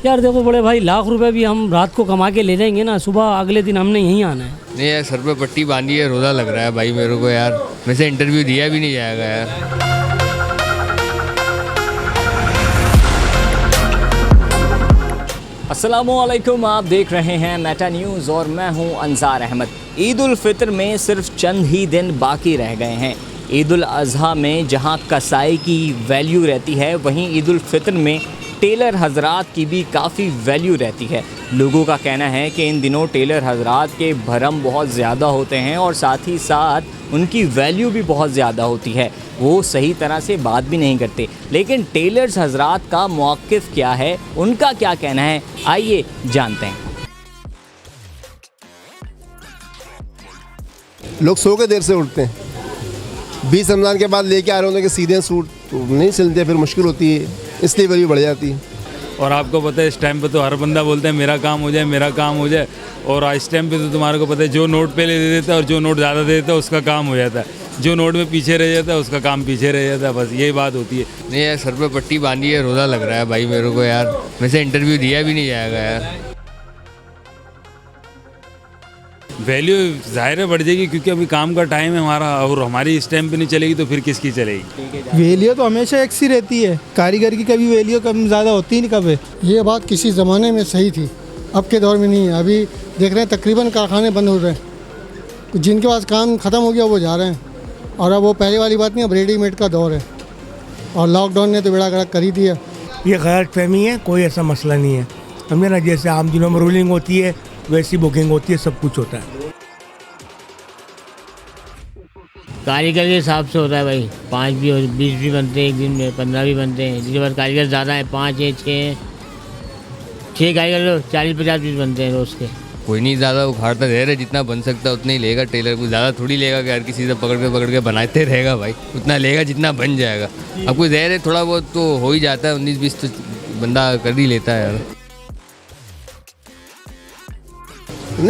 यार देखो बड़े भाई, लाख रुपए भी हम रात को कमा के ले जाएंगे ना, सुबह अगले दिन हमने यहीं आना है। नहीं यार, सर पे पट्टी बांधी है, रोज़ा लग रहा है भाई मेरे को यार। मेरे से इंटरव्यू दिया भी नहीं जाएगा यार। अस्सलामुअलैकुम, आप देख रहे हैं मेटा न्यूज़ और मैं हूं अंसार अहमद। ईद उल फितर में सिर्फ चंद ही दिन बाकी रह गए हैं। ईद उल अज़हा में जहां कसाई की वैल्यू रहती है, वहीं ईद उल फितर में टेलर हजरात की भी काफ़ी वैल्यू रहती है। लोगों का कहना है कि इन दिनों टेलर हजरात के भरम बहुत ज़्यादा होते हैं और साथ ही साथ उनकी वैल्यू भी बहुत ज़्यादा होती है। वो सही तरह से बात भी नहीं करते। लेकिन टेलर्स हजरात का मौक़िफ़ क्या है, उनका क्या कहना है, आइए जानते हैं। लोग सो के देर से उठते हैं। 20 रमज़ान के बाद लेके आ रहे होते कि सीधे सूट तो नहीं सिलते, फिर मुश्किल होती है, इसलिए वैल्यू बढ़ जाती है। और आपको पता है इस टाइम पे तो हर बंदा बोलता है मेरा काम हो जाए, मेरा काम हो जाए। और इस टाइम पे तो तुम्हारे को पता है जो नोट पहले दे देता है और जो नोट ज़्यादा दे देता है उसका काम हो जाता है, जो नोट में पीछे रह जाता है उसका काम पीछे रह जाता है। बस यही बात होती है। नहीं यार, सर पे पट्टी बांधी है, रोज़ा लग रहा है भाई मेरे को यार। मेरे से इंटरव्यू दिया भी नहीं जाएगा यार। वैल्यू ज़ाहिर है बढ़ जाएगी क्योंकि अभी काम का टाइम है हमारा, और हमारी इस टाइम पे नहीं चलेगी तो फिर किसकी चलेगी। वैल्यू तो हमेशा एक सी रहती है, कारीगर की कभी वैल्यू कम ज़्यादा होती ही नहीं कभी। ये बात किसी ज़माने में सही थी, अब के दौर में नहीं है। अभी देख रहे हैं तकरीबन कारखाने बंद हो रहे हैं, जिनके पास काम ख़त्म हो गया वो जा रहे हैं। और अब वो पहले वाली बात नहीं, अब रेडीमेड का दौर है और लॉकडाउन ने तो बेड़ा गर्क कर ही दिया। ये गलत फहमी है, कोई ऐसा मसला नहीं है। समझे ना, जैसे आम दिनों में रूलिंग होती है वैसी बुकिंग होती है, सब कुछ होता है। कारीगर के हिसाब से होता है भाई, 5 भी 20 भी बनते हैं एक दिन में, 15 भी बनते हैं। जिसके बाद कारीगर ज़्यादा है, 5 है, 6 कारीगर 40-50 पीस बनते हैं रोज़ के। कोई नहीं ज़्यादा उखाड़ता रह रहा, जितना बन सकता है उतना ही लेगा टेलर। को ज़्यादा थोड़ी लेगा कि हर किसी से पकड़ के बनाते रहेगा भाई। उतना लेगा जितना बन जाएगा। अब कोई ज़हर है, थोड़ा बहुत तो हो ही जाता है, 19-20 तो बंदा कर ही लेता है यार।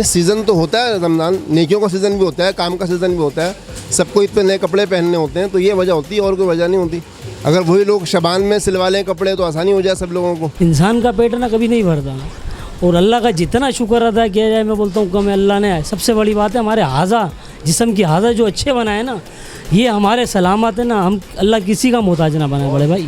सीज़न तो होता है रमज़ान, नेकियों का सीज़न भी होता है, काम का सीज़न भी होता है। सबको ईद पे नए कपड़े पहनने होते हैं, तो ये वजह होती है और कोई वजह नहीं होती। अगर वही लोग शबान में सिलवा लें कपड़े तो आसानी हो जाए सब लोगों को। इंसान का पेट ना कभी नहीं भरता, और अल्लाह का जितना शुक्र अदा किया जाए, मैं बोलता हूँ कम है। अल्लाह ने सबसे बड़ी बात है हमारे हाजा, जिस्म की हाजा जो अच्छे बनाए ना, ये हमारे सलामत है ना। हम अल्लाह किसी का मोहताज ना बनाए बड़े भाई।